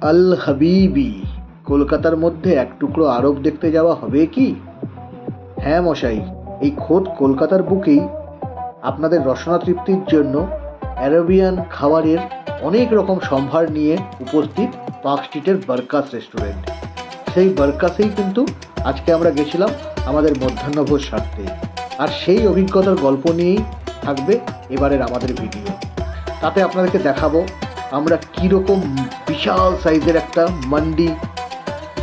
আল হাবিবি, কলকাতার মধ্যে এক টুকরো আরব দেখতে যাওয়া হবে কি? হ্যাঁ মশাই, এই খোদ কলকাতার বুকেই আপনাদের রসনা তৃপ্তির জন্য অ্যারাবিয়ান খাবারের অনেক রকম সম্ভার নিয়ে উপস্থিত পার্ক স্ট্রিটের বারকাস রেস্টুরেন্ট। সেই বারকাসেই কিন্তু আজকে আমরা গেছিলাম আমাদের মধ্যাহ্নভোজ সারতে, আর সেই অভিজ্ঞতার গল্প নিয়েই থাকবে এবারের আমাদের ভিডিও। তাতে আপনাদেরকে দেখাবো আমরা কীরকম বিশাল সাইজের একটা মান্ডি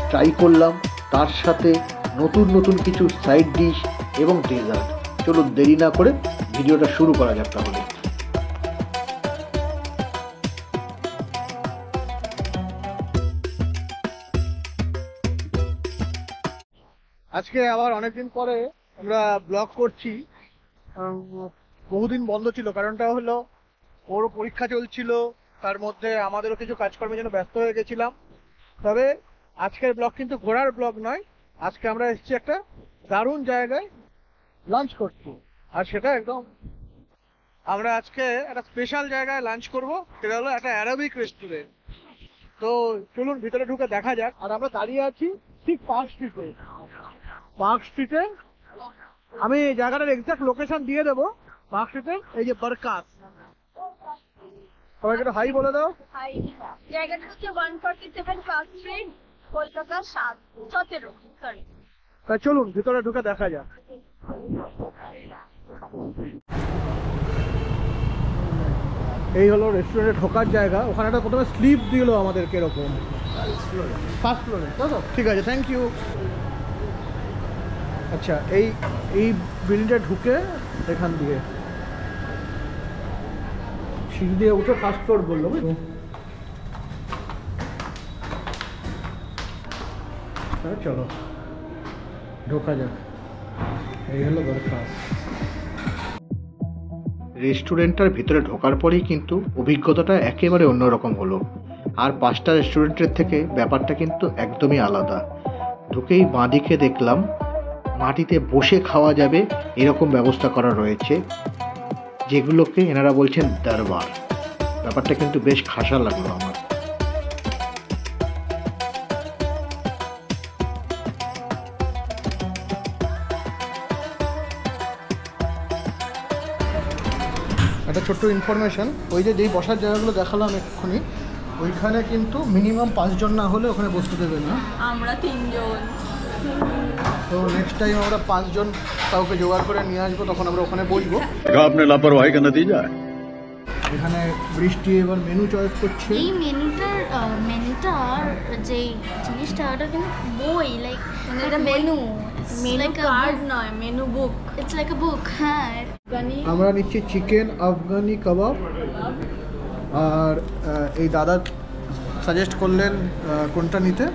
ট্রাই করলাম, তার সাথে নতুন নতুন কিছু সাইড ডিশ এবং ডেজার্ট। চলুন দেরি না করে ভিডিওটা শুরু করা যাক তাহলে। আজকে আবার অনেকদিন পরে আমরা ব্লগ করছি। বহুদিন বন্ধ ছিল, কারণটা হলো ওর পরীক্ষা চলছিল, তার মধ্যে আমাদেরও কিছু কাজকর্মের জন্য ব্যস্ত হয়ে গেছিলাম। তবে আজকের ব্লগ কিন্তু ঘোরার ব্লগ নয়, আজকে আমরা এসেছি একটা দারুণ জায়গায় লাঞ্চ করছি, আর সেটা একদম আমরা আজকে একটা স্পেশাল জায়গায় লাঞ্চ করব, সেটা হলো একটা অ্যারাবিক রেস্টুরেন্ট। তো চলুন ভিতরে ঢুকে দেখা যাক। আর আমরা দাঁড়িয়ে আছি ঠিক পার্ক স্ট্রিটে। পার্ক স্ট্রিটে আমি জায়গাটার এক্সাক্ট লোকেশন দিয়ে দেবো। পার্ক স্ট্রিটে এই যে বারকাস, সবাইকে একটু হাই বলে দাও। হাই, জায়গাটা হচ্ছে 147 পার্ক স্ট্রিট, কলকাতা 17। সরি, তাই চলুন ভিতরে ঢুকে দেখা যাক। এই হলো রেস্টুরেন্টে ঢোকার জায়গা। ওখানে একটা প্রথমে স্লিপ দিল আমাদেরকে এরকম, ফার্স্ট ফ্লোরে। ঠিক আছে, থ্যাংক ইউ। আচ্ছা, এই বিল্ডিংটা ঢুকে এখান দিয়ে সিঁড়ি দিয়ে উঠে ফার্স্ট ফ্লোর বললো। চলো ঢোকা যাক। এই হলো বারকাস রেস্টুরেন্টটার ভিতরে ঢোকার পরেই কিন্তু অভিজ্ঞতাটা একেবারে অন্যরকম হলো। আর পাঁচটা রেস্টুরেন্টের থেকে ব্যাপারটা কিন্তু একদমই আলাদা। ঢুকেই বাঁদিকে দেখলাম মাটিতে বসে খাওয়া যাবে এরকম ব্যবস্থা করা রয়েছে, যেগুলোকে এনারা বলছেন দরবার। ব্যাপারটা কিন্তু বেশ খাসা লাগলো আমার। একটা ছোট্ট ইনফরমেশন, ওই যে যেই বসার জায়গাগুলো দেখালাম এক্ষুনি, ওইখানে কিন্তু মিনিমাম 5 জন না হলে ওখানে বসতে দেবে না। আমরা 3 জন। তো নেক্সট টাইম আমরা 5 জন কাউকে জোগাড় করে নিয়ে আসবো, তখন আমরা ওখানে বসবো। आपने लापरवाही का नतीजा है। এখানে বৃষ্টি এবার মেনু চয়েস করছে। এই মেনুটার যে জিনিসটা, ওটা কিন্তু বই, লাইক এটা মেনু কার্ড নয়, menu book. It's like a book. হ্যাঁ, আমরা নিচ্ছি চিকেন আফগানি কাবাব, আর এই দাদা সাজেস্ট করলেন কোনটা নিতে,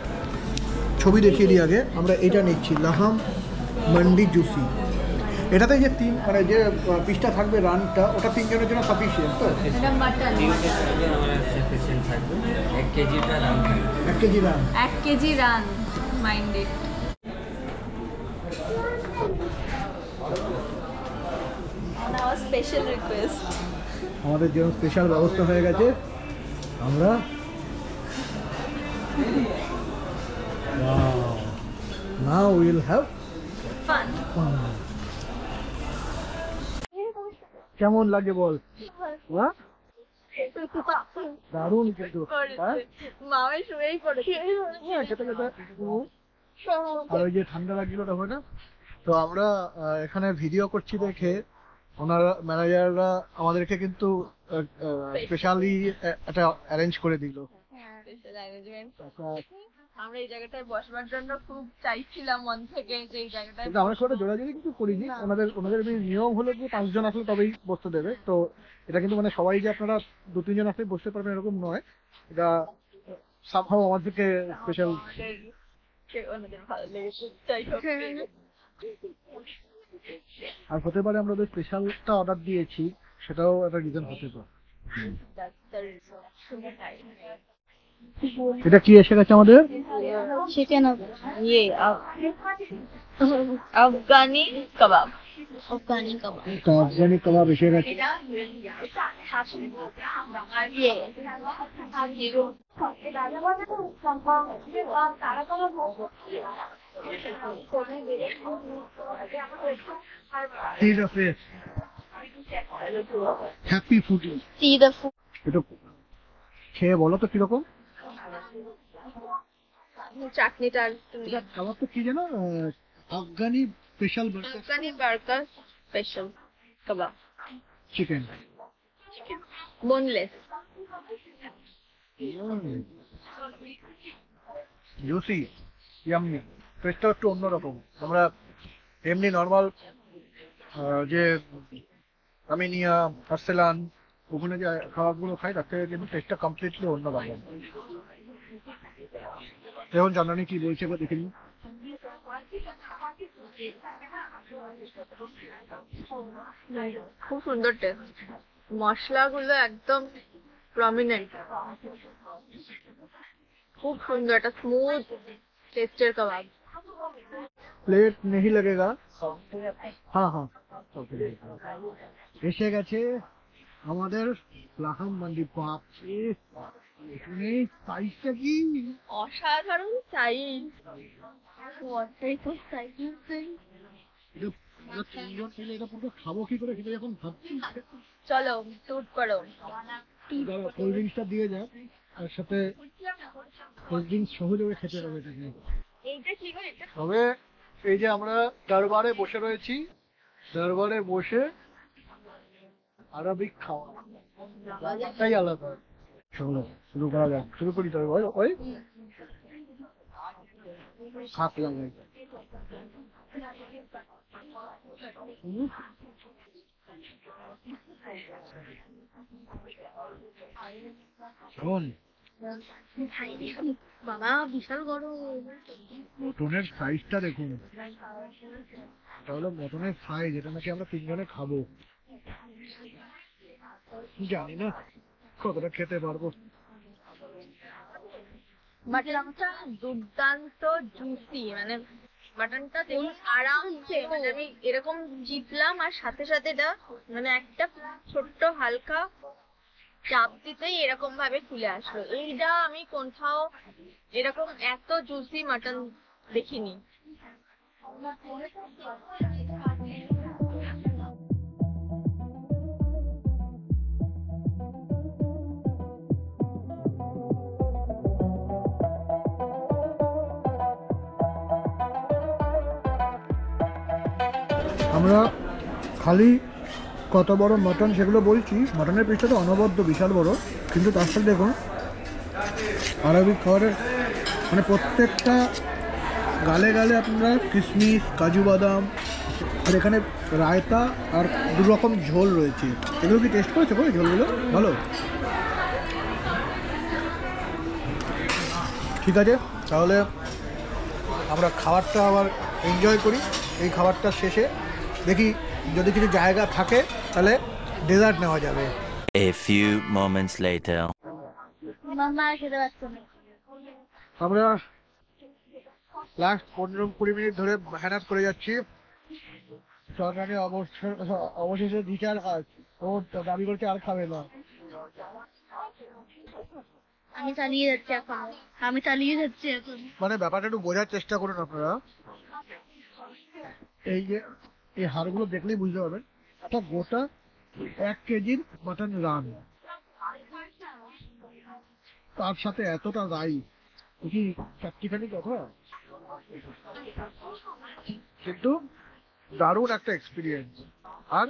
ছবি দেখিয়ে দিই আগে। আমরা এটা নিচ্ছি লাহাম মান্ডি জুসি। এটাতে যে মানে যে পিসটা থাকবে রানটা, ওটা 3 জনের জন্য সাফিসিয়েন্ট তো? এটা mutton. 1 KG run. 1 KG run minded. আমার স্পেশাল রিকোয়েস্ট, আমাদের জন্য স্পেশাল ব্যবস্থা হয়ে গেছে। আমরা নাও উইল হ্যাভ ফান। কেমন লাগে বল? দারুণ কিন্তু। মামা শুয়েই পড়েছে। আর ওই যে ঠান্ডা লাগছিল তখন না, তো আমরা এখানে ভিডিও করছি দেখে ওনারা ম্যানেজাররা আমাদেরকে কিন্তু স্পেশালি একটা অ্যারেঞ্জ করে দিল। আমরা এই জায়গাটায় বসবার জন্য খুব চাইছিলাম মন থেকে, যে এই জায়গাটায় কিন্তু আমরা সেটা জোরাজোরি কিছু করিনি। ওনাদের নিয়ম হলো যে 5 জন আসলে তবেই বসতে দেবে। তো এটা কিন্তু মানে সবাই যে আপনারা 2-3 জন আসলে বসতে পারবেন এরকম নয়, এটা সামহাও আমাদেরকে স্পেশাল। ওনাদের ভালো লেগেছে, যাই হোক। আর হতে পারে আমরা ওদের স্পেশালটা অর্ডার দিয়েছি, সেটাও একটা রিজন হতে পারে। এটা কি এসে গেছে আমাদের? চিকেন আফগানি কাবাব। আফগানি কাবাব। আফগানি কাবাব এসে গেছে। See the face. Happy foodie. See the food. একটু খেয়ে বলো তো কিরকম? চাটনিটা এটা খাবার তো কি জানো, Afghani special burger Afghani burger special kebab chicken. Boneless. Juicy, yummy, টেস্টটা একটু অন্যরকম। আমরা এমনি নর্মাল যে আমিনিয়া, আর্সেলান, ওখানে যে খাবারগুলো খাই তার থেকে কিন্তু টেস্টটা কমপ্লিটলি অন্যরকম। এখন জানানি কি বলছে এবার দেখে নিই। খুব সুন্দর টেস্ট, মশলাগুলো একদম প্রমিনেন্ট, খুব সুন্দর, একটা স্মুথ টেস্টের কাবাব। প্লেট নেই লাগেগা। হ্যাঁ হ্যাঁ, এসে গেছে আমাদের লাহাম মান্ডি। বাপ রে, এখানে সাইজটা কি অসাধারণ সাইজ। এটা তিনজন মিলে এটা পুরো খাবো কি করে সেটা যখন ভাবছি। চলো টুট করো। কোল্ড ড্রিঙ্কসটা দিয়ে যাক, তার সাথে কোল্ড ড্রিঙ্কস সহযোগে খেতে হবে এটাকে। এইটা কি করে? এটা তবে এই যে আমরা দরবারে বসে রয়েছি, দরবারে বসে আরবিক খাওয়া তাই আলাদা। চলো শুরু করা যাক, শুরু করি তবে ওই হাত লাগাই। শোন, বাবা বিশাল গরম। মটনের সাইজটা দেখুন, এটা হলো মটনের সাইজ, এটা নাকি আমরা তিনজনে খাবো। জানি না কতটা খেতে পারবো। মাটনটা দুর্দান্ত জুসি, মানে মাটনটা দেখুন আরামসে, মানে আমি এরকম চিপলাম আর সাথে সাথে এটা মানে একটা ছোট্ট হালকা চাপ দিতেই এরকম ভাবে খুলে আসলো। এইটা আমি কোথাও এরকম এত জুসি মাটন দেখিনি। আমরা খালি কত বড় মটন সেগুলো বলছি, মটনের পিসটা তো অনবদ্য বিশাল বড়, কিন্তু তার সাথে দেখুন আরবিক খাবারের মানে প্রত্যেকটা গালে গালে আপনারা কিশমিশ, কাজু বাদাম, আর এখানে রায়তা আর দু রকম ঝোল রয়েছে। এগুলো কি টেস্ট করেছো গো? ঝোলগুলো ভালো। ঠিক আছে, তাহলে আমরা খাবারটা আবার এনজয় করি। এই খাবারটা শেষে দেখি যদি কিছু জায়গা থাকে তাহলে ডেজার্ট নেওয়া যাবে। A few moments later. মামা খেতে পারছো না। আমরা লাস্ট 15-20 মিনিট ধরে মেহনত করে যাচ্ছি। সরকারি অবশেষে দিচার হাত ও দাবি করছে আর খাবে না। আমি চালিয়ে যাচ্ছি এখন, আমি চালিয়ে যাচ্ছি এখন। মানে ব্যাপারটা একটু বোঝার চেষ্টা করুন আপনারা। এই যে এই হাড়গুলো দেখলেই বুঝতে পারবেন একটা গোটা 1 কেজির মাটন রান, তার সাথে এতটা রাইস, কি চারটিখানি কথা, কিন্তু দারুণ একটা এক্সপিরিয়েন্স। আর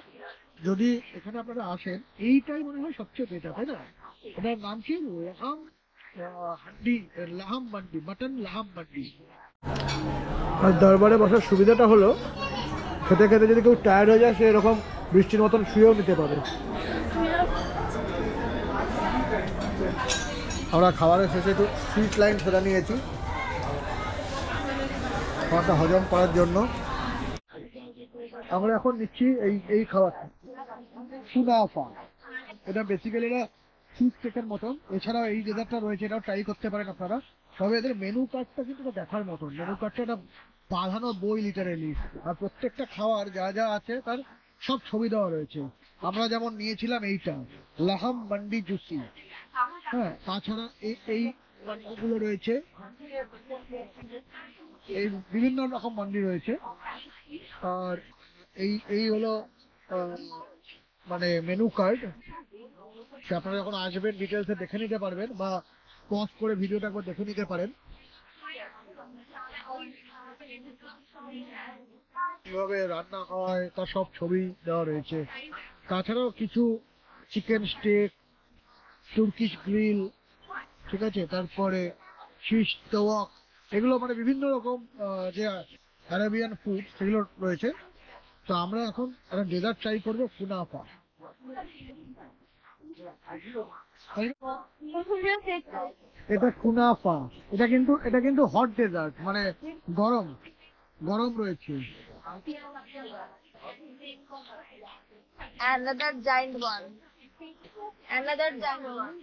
যদি এখানে আপনারা আসেন, এইটাই মনে হয় সবচেয়ে বেটার, তাই না? এটার নাম কি? লাহাম হান্ডি, লাহাম মান্ডি, মাটন লাহাম মান্ডি। আর দরবারে বসার সুবিধাটা হলো খেতে খেতে যদি কেউ টায়ার্ড হয়ে যায় সে এরকম বৃষ্টির মতন শুয়েও নিতে পারে। আমরা খাবারের শেষে একটু সুইট লাইন সোডা নিয়েছি খাবারটা হজম করার জন্য। আমরা এখন নিচ্ছি এই খাবারটা কুনাফা। এটা বেসিক্যালি এটা ফিশ কেকের মতন। এছাড়াও এই ডেজার্টটা রয়েছে, এটাও ট্রাই করতে পারেন আপনারা। তবে এদের মেনু কার্ডটা কিন্তু দেখার মতন। মেনু কার্ডটা একটা বাঁধানো বই লিটারেলি, আর প্রত্যেকটা খাবার যা যা আছে তার সব ছবি দেওয়া রয়েছে। আমরা যেমন নিয়েছিলাম এইটা লাহাম মান্ডি জুসি, হ্যাঁ, তাছাড়া এই এই মান্ডিগুলো রয়েছে, এই বিভিন্ন রকম মান্ডি রয়েছে। আর এই এই হলো আহ, মানে মেনু কার্ড। আপনারা যখন আসবেন ডিটেলসে দেখে নিতে পারবেন, বা পজ করে ভিডিওটা একবার দেখে নিতে পারেন কিভাবে রান্না হয়, তার সব ছবি দেওয়া রয়েছে। তাছাড়াও কিছু চিকেন স্টেক, তুর্কিশ গ্রিল, ঠিক আছে, তারপরে শিশ তাওয়াক, এগুলো মানে বিভিন্ন রকম যে আরাবিয়ান ফুড সেগুলো রয়েছে। তো আমরা এখন একটা ডেজার্ট ট্রাই করবো, কুনাফা। এটা কুনাফা, এটা কিন্তু হট ডেজার্ট, মানে গরম গরম রয়েছে। Another giant one. Another giant one.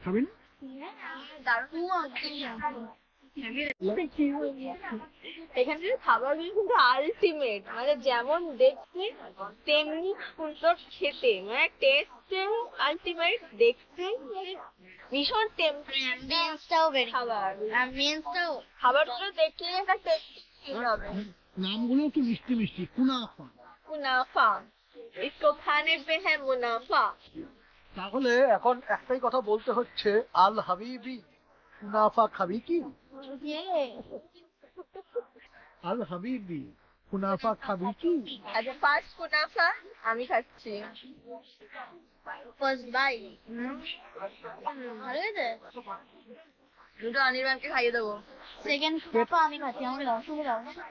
খাবেন? এখানকার খাবারগুলো কিন্তু আলটিমেট, মানে যেমন দেখতে তেমনি সুন্দর খেতে, মানে টেস্টে আলটিমেট, দেখতে মানে ভীষণ খাবারগুলো দেখলে একটা টেস্ট হবে। নামগুলো একটু মিষ্টি মিষ্টি, কুনাফা। মুনাফা, इसको खाने पे है मुनाफा। তাহলে এখন একটাই কথা বলতে হচ্ছে, আল হাবিবি, কুনাফা খাবি কি? আল হাবিবি, কুনাফা খাবি কি? আচ্ছা, ফার্স্ট মুনাফা আমি খাচ্ছি। ফার্স্ট বাই ভালো হয়েছে। দুটো অনির্বাণকে খাইয়ে দেবো। সেকেন্ড আমি খাচ্ছি, আমার অসুবিধা হবে না।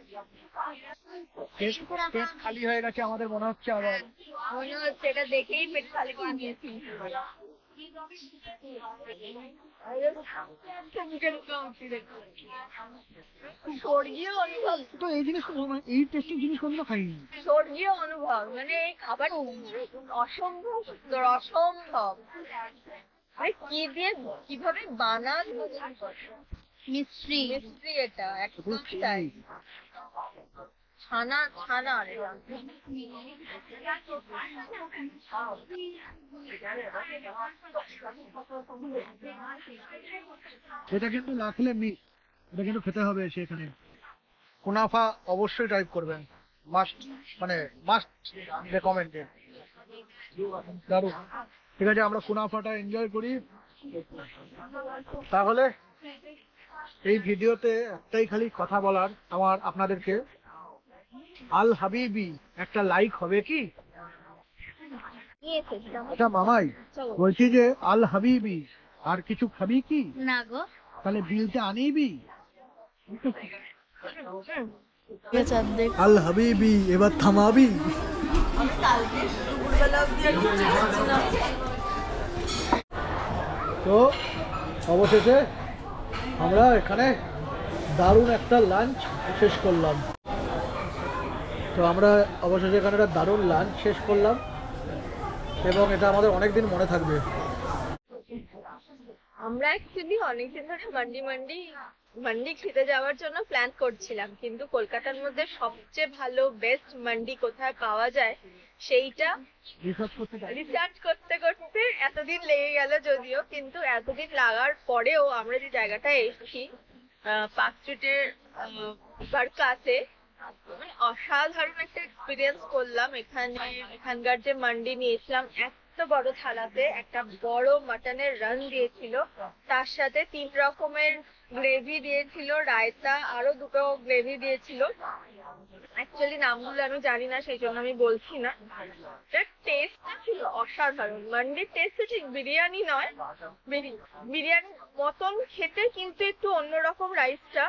পেট খালি হয়ে গেছে আমাদের মনে হচ্ছে আবার। মনে হচ্ছে এটা দেখেই পেট খালি করে নিয়েছি। স্বর্গীয় অনুভব, তো এই জিনিস, এই টেস্টের জিনিস কোনদিনও খাইনি। স্বর্গীয় অনুভব, মানে এই খাবার অসম্ভব সুন্দর, অসম্ভব। মানে কি দিয়ে কিভাবে বানান, মিস্ট্রি মিস্ত্রি এটা একদম তাই। ছানা ছানা এটা। এটা কিন্তু না খেলে মিস, এটা কিন্তু খেতে হবে সেখানে। কুনাফা অবশ্যই ট্রাই করবেন, মাস্ট, মানে মাস্ট রেকমেন্ডেড, দারুণ। ঠিক আছে, আমরা কুনাফাটা এনজয় করি। তাহলে এই ভিডিওতে একটাই খালি কথা বলার আমার আপনাদেরকে, আল হাবিবি একটা লাইক হবে কি? আচ্ছা মামাই, বলছি যে আল হাবিবি আর কিছু খাবি কি? না গো। তাহলে বিলটা আনিবি? চাঁদ আল হাবিবি এবার থামাবি? তো অবশেষে আমরা এখানে দারুণ একটা লাঞ্চ শেষ করলাম। তো আমরা অবশেষে এখানে একটা দারুণ লাঞ্চ শেষ করলাম, এবং এটা আমাদের অনেকদিন মনে থাকবে। আমরা অ্যাকচুয়ালি অনেকদিন ধরে মান্ডি মান্ডি মান্ডি খেতে যাওয়ার জন্য প্ল্যান করছিলাম, কিন্তু কলকাতার মধ্যে সবচেয়ে ভালো বেস্ট মান্ডি কোথায় পাওয়া যায় সেইটা রিসার্চ করতে করতে এতদিন লেগে গেল। যদিও কিন্তু এতদিন লাগার পরেও আমরা যে জায়গাটায় এসেছি, পার্ক স্ট্রিটের বারকাতে, মানে অসাধারণ একটা এক্সপিরিয়েন্স করলাম। এখানকার যে মান্ডি নিয়েছিলাম, এত বড় থালাতে একটা বড় মাটনের রান দিয়েছিল, তার সাথে 3 রকমের গ্রেভি দিয়েছিল, রায়তা, আরো 2টো গ্রেভি দিয়েছিল। অ্যাকচুয়ালি নামগুলো আমি জানি না, সেই জন্য আমি বলছি না। টেস্টটা ছিল অসাধারণ। মান্ডির টেস্ট ঠিক বিরিয়ানি নয়, বিরিয়ানির মতন খেতে, কিন্তু একটু অন্যরকম। রাইসটা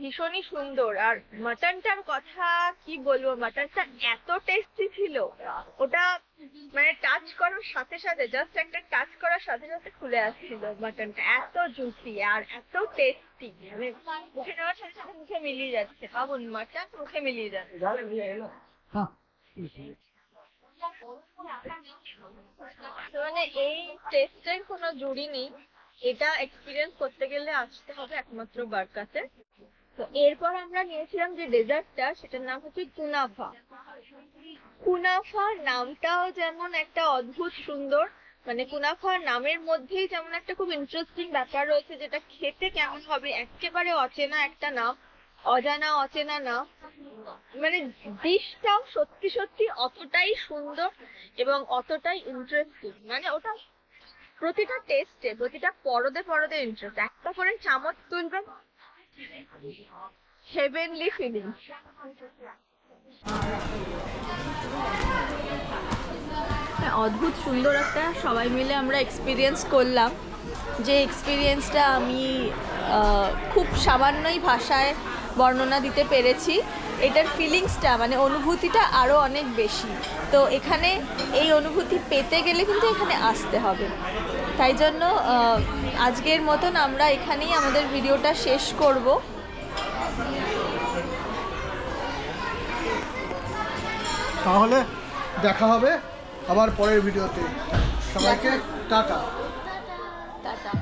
ভীষণই সুন্দর। আর মাটনটার কথা কি বলবো, মাটনটা এত টেস্টি ছিল, ওটা মানে টাচ করার সাথে সাথে, জাস্ট একটা টাচ করার সাথে সাথে খুলে আসছিল। মাটনটা এত জুসি আর এত টেস্টি, মানে মুখে নেওয়ার সাথে সাথে মুখে মিলিয়ে যাচ্ছে। ভাবুন, মাটন মুখে মিলিয়ে যাচ্ছে। মানে এই টেস্টের কোনো জুড়ি নেই। এটা এক্সপিরিয়েন্স করতে গেলে আসতে হবে একমাত্র বারকাতে। তো এরপর আমরা নিয়েছিলাম যে ডেজার্টটা, সেটার নাম হচ্ছে কুনাফা। কুনাফা নামটাও যেমন একটা অদ্ভুত সুন্দর, মানে কুনাফার নামের মধ্যেই যেমন একটা খুব ইন্টারেস্টিং ব্যাপার রয়েছে, যেটা খেতে কেমন হবে একেবারে অচেনা একটা নাম, অজানা অচেনা নাম, মানে ডিশটাও সত্যি সত্যি অতটাই সুন্দর এবং অতটাই ইন্টারেস্টিং। মানে ওটা প্রতিটা টেস্টে, প্রতিটা পরদে পরদে ইন্টারেস্ট। একটা করে চামচ তুলবেন, হেভেনলি ফিলিং। অদ্ভুত সুন্দর একটা সবাই মিলে আমরা এক্সপিরিয়েন্স করলাম, যে এক্সপিরিয়েন্সটা আমি খুব সামান্যই ভাষায় বর্ণনা দিতে পেরেছি। এটার ফিলিংসটা মানে অনুভূতিটা আরও অনেক বেশি। তো এখানে এই অনুভূতি পেতে গেলে কিন্তু এখানে আসতে হবে। তাই জন্য আজকের মতন আমরা এখানেই আমাদের ভিডিওটা শেষ করব। তাহলে দেখা হবে আবার পরের ভিডিওতে। সবাইকে টাটা। টাটা।